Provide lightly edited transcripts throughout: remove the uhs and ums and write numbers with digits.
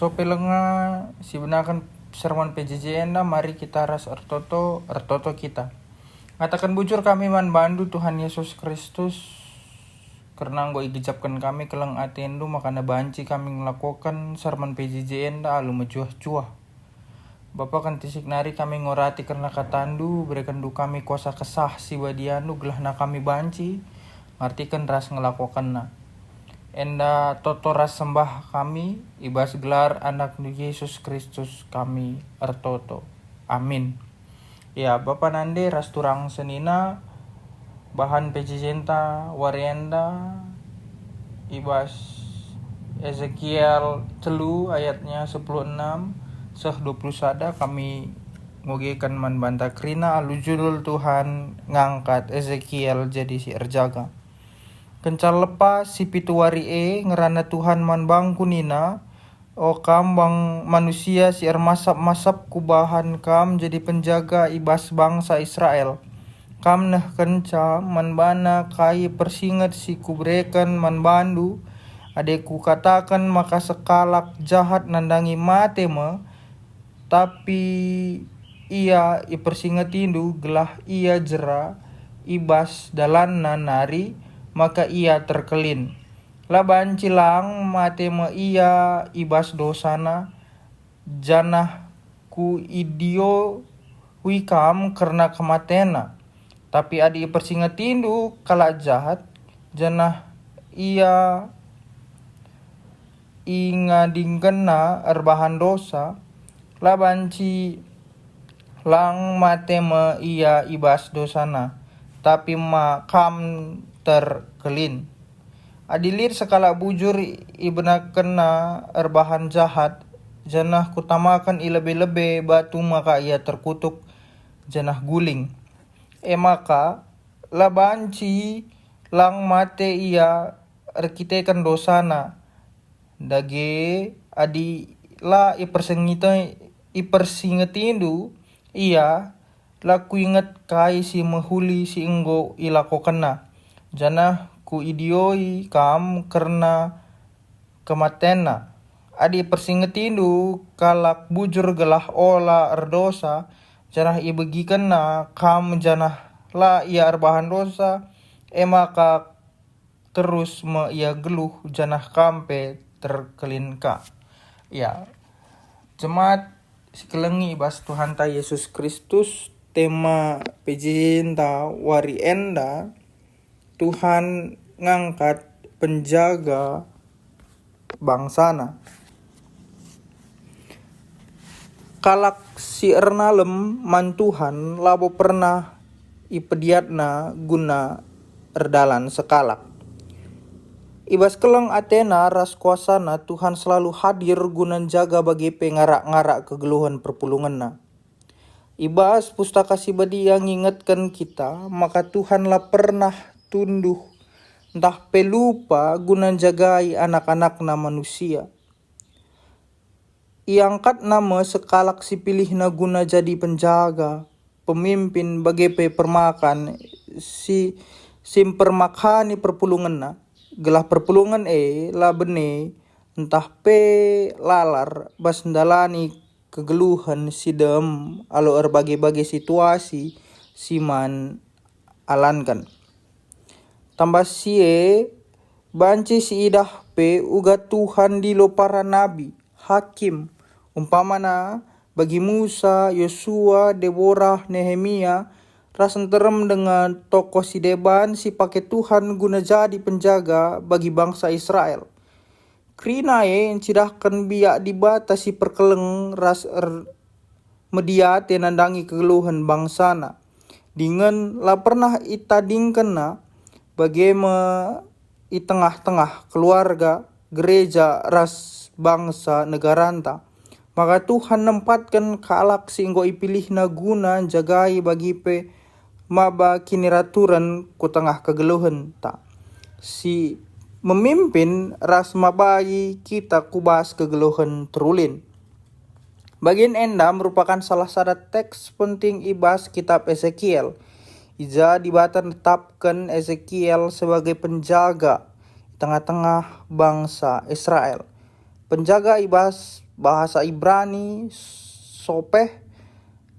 So pelenga si benakan sermon PJJ enda mari kita ras ertoto kita. Ngatakan bujur kami man bandu Tuhan Yesus Kristus karena nggo igijapkan kami keleng atendu makana banci kami ngelakukan sermon PJJ enda alu mejuah-juah. Bapa kan tisik nari kami ngorati karena katandu berikan du kami kuasa kesah si wadianu gelah na kami banci ngartikan ras ngelakukan na. Enda toto ras sembah kami ibas gelar anak Yesus Kristus kami ertoto. Amin. Ya Bapa nande ras turang senina bahan pejijenta warienda ibas Ezekiel telu ayatnya 16 seh 21 kami ngogekan man banta krina alu judul Tuhan ngangkat Ezekiel jadi si erjaga. Kencal lepas si pituari ngerana Tuhan man bang kunina o kam bang manusia si masap kubahan kam jadi penjaga ibas bangsa Israel. Kam nah kenca man bana kai persingat si kubrekan man bandu adeku katakan maka sekalak jahat nandangi mate me tapi ia ipersingatindu gelah ia jera ibas dalan nari maka ia terkelin. Laban cilang mate me ia ibas dosana janah ku idio wikam karena kematena. Tapi adi persingatindu kala jahat janah ia ingadingkena erbahan dosa. Laban lang mate me ia ibas dosana tapi makam terkelin. Adilir sekala bujur ibna kena erbahan jahat janah kutamakan ilebe-lebe batu maka ia terkutuk janah guling. Maka labanci lang mate ia erkitekan dosana dage adi la ipersingetindu ia laku ingat kai si mahuli si inggo ilako kena janah ku idioi kam karena kematena adi persingetindu kalak bujur gelah ola erdosa janah ibegi kena kam janah la ia erbahan dosa maka terus me ia geluh janah kampe terkelinka. Ya jemaat sekelengi ibas Tuhan ta Yesus Kristus tema pejinta wari enda Tuhan ngangkat penjaga bangsana. Kalak si ernalem man Tuhan labo pernah ipediatna guna erdalan sekalak. Ibas keleng Athena ras kuasana Tuhan selalu hadir guna jaga bagi pengarak-ngarak kegeluhan perpulunganna. Ibas pustaka sibadi yang ingatkan kita maka Tuhanlah pernah tunduh entah pelupa guna jagai anak-anakna manusia. Iangkat nama sekalak si pilihna guna jadi penjaga, pemimpin bagi permakan si simpermakani perpulunganna. Gelah perpulungan la bene entah pe lalar bas ndalani kegeluhan sidem alo berbagai-bagai situasi siman alankan. Tambah sie banci si idah pe uga Tuhan dilo para nabi, hakim, umpamana bagi Musa, Yosua, Deborah, Nehemia, rasan terem dengan tokoh si deban si pakai Tuhan guna jadi penjaga bagi bangsa Israel. Krina cidahkan biak dibatasi perkeleng ras mediate nandangi kegeluhan bangsana. Dengan la pernah itadingkena bagaimana i tengah-tengah keluarga gereja ras bangsa negaranta. Maka Tuhan nempatkan kalak singgo ipilihna guna jagai bagi pe maba kiniraturan ku tengah kegeluhan ta. Si memimpin ras mabai kita kubas kegeluhan terulin. Bagian enda merupakan salah satu teks penting ibas kitab Ezekiel. Ija dibatan tetapkan Ezekiel sebagai penjaga tengah-tengah bangsa Israel. Penjaga ibas bahasa Ibrani sopeh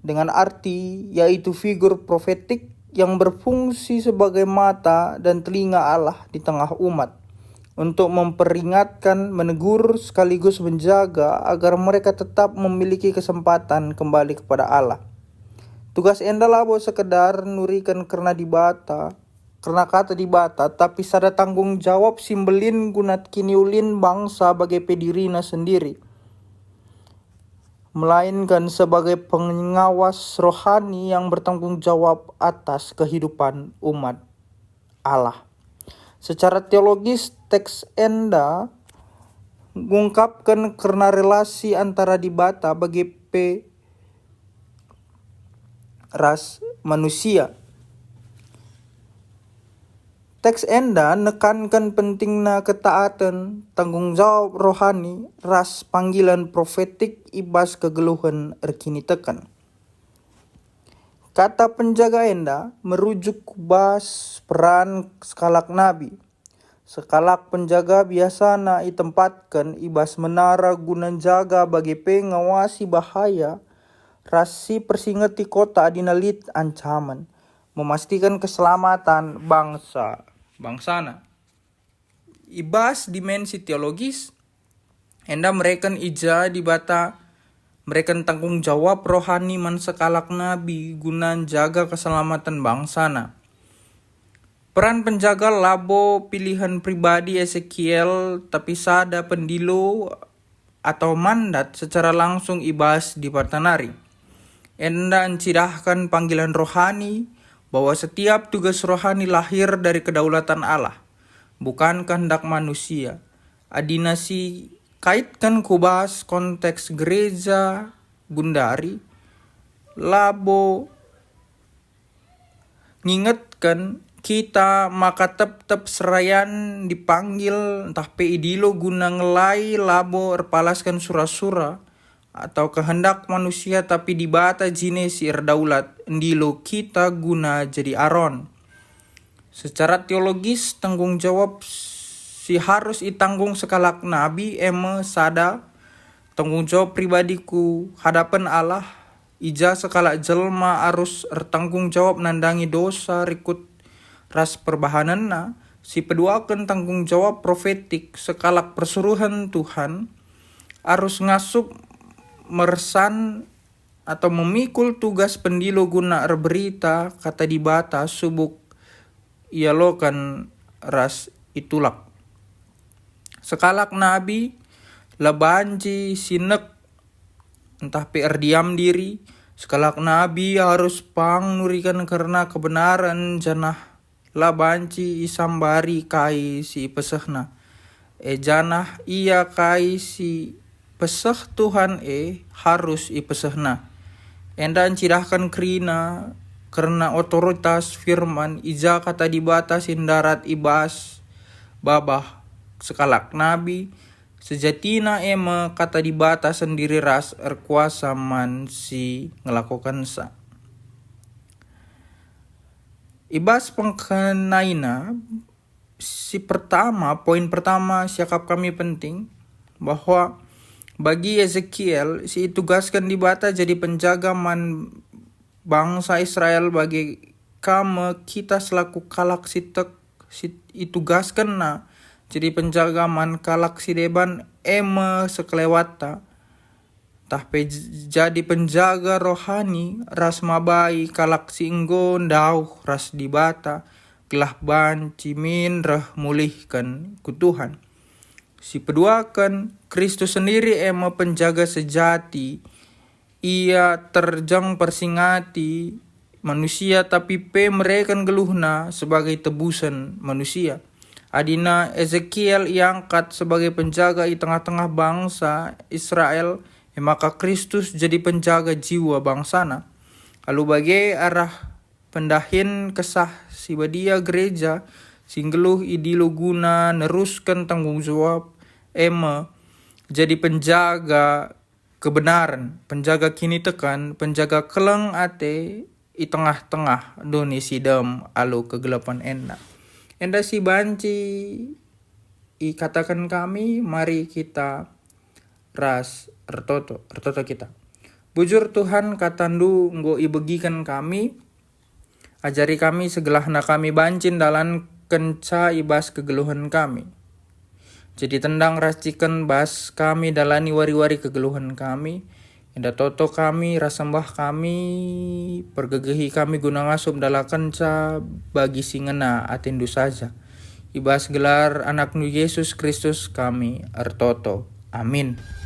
dengan arti yaitu figur profetik yang berfungsi sebagai mata dan telinga Allah di tengah umat untuk memperingatkan, menegur sekaligus menjaga agar mereka tetap memiliki kesempatan kembali kepada Allah. Tugas enda labo sekedar nurikan karena kata dibata, tapi sada tanggung jawab simbelin gunat kiniulin bangsa bagai pedirina sendiri, melainkan sebagai pengawas rohani yang bertanggung jawab atas kehidupan umat Allah. Secara teologis, teks enda mengungkapkan karena relasi antara dibata bagi ras manusia. Teks enda nekankan pentingna ketaatan, tanggung jawab rohani, ras panggilan profetik ibas kegeluhan erkini tekan. Kata penjaga enda merujuk bas peran sekalak nabi. Sekalak penjaga biasana ditempatkan ibas menara guna jaga bagi pengawasi bahaya, rasi persingeti kota adinalit ancaman, memastikan keselamatan bangsana. Ibas dimensi teologis, enda mereka ija dibata mereka tanggung jawab rohani man sekalak nabi guna jaga keselamatan bangsana. Peran penjaga labo pilihan pribadi Ezekiel, tapi sada pendilo atau mandat secara langsung ibas di partanari. Enda encidahkan panggilan rohani bahwa setiap tugas rohani lahir dari kedaulatan Allah, bukan kehendak manusia. Adinasi kaitkan kubas konteks gereja Gundari, labo ngingetkan kita maka tetap serayan dipanggil entah peidilo guna ngelai labo erpalaskan sura-sura atau kehendak manusia, tapi dibata jine si erdaulat endilo kita guna jadi Aron. Secara teologis tanggung jawab si harus itanggung sekalak nabi sada tanggung jawab pribadiku hadapan Allah, ija sekalak jelma harus ertanggung jawab nandangi dosa rikut ras perbahananna. Si peduakan tanggung jawab profetik sekalak persuruhan Tuhan harus ngasup mersan atau memikul tugas pendilo guna berita kata dibata subuk ialokan ras itulak. Sekalak nabi labanji sinek entah PR diam diri, sekalak nabi harus nurikan karena kebenaran janah labanci isambari kai si pesehna. Janah ia kai si peseh Tuhan harus ipesehna. Endan cidahkan krina karena otoritas firman ija kata dibatasin darat ibas babah sekalak nabi sejatina kata dibata sendiri ras erkuasa man si ngelakukan sa. Ibas pengkenaina poin pertama siakap kami penting bahwa bagi Ezekiel si tugaskan dibata jadi penjaga man bangsa Israel bagi kita selaku kalak itugaskan jadi penjaga man kalak si deban sekelewata tapi jadi penjaga rohani ras mabai kalak si enggon dauh ras dibata gelah ban cimin rah mulihkan kutuhan. Si peduakan Kristus sendiri penjaga sejati, ia terjang persingati manusia tapi mereka geluhna sebagai tebusan manusia. Adina Ezekiel iangkat sebagai penjaga di tengah-tengah bangsa Israel, maka Kristus jadi penjaga jiwa bangsana. Lalu bagi arah pendahin kesah si badia gereja singgeluh idilo guna neruskan tanggung jawab jadi penjaga kebenaran, penjaga kini tekan, penjaga keleng ate di tengah-tengah doni sidam alu kegelapan enda si banci katakan kami mari kita ras ertoto kita. Bujur Tuhan katandu nggo ibegikan kami, ajari kami segelahna kami bancin dalam kenca ibas kegeluhan kami. Jadi tendang racikan bas kami dalani wari-wari kegeluhan kami. Indah toto kami, rasambah kami, pergegehi kami guna ngasum dala kenca bagi singena atindu saja. Ibas gelar anak nu Yesus Kristus kami ertoto. Amin.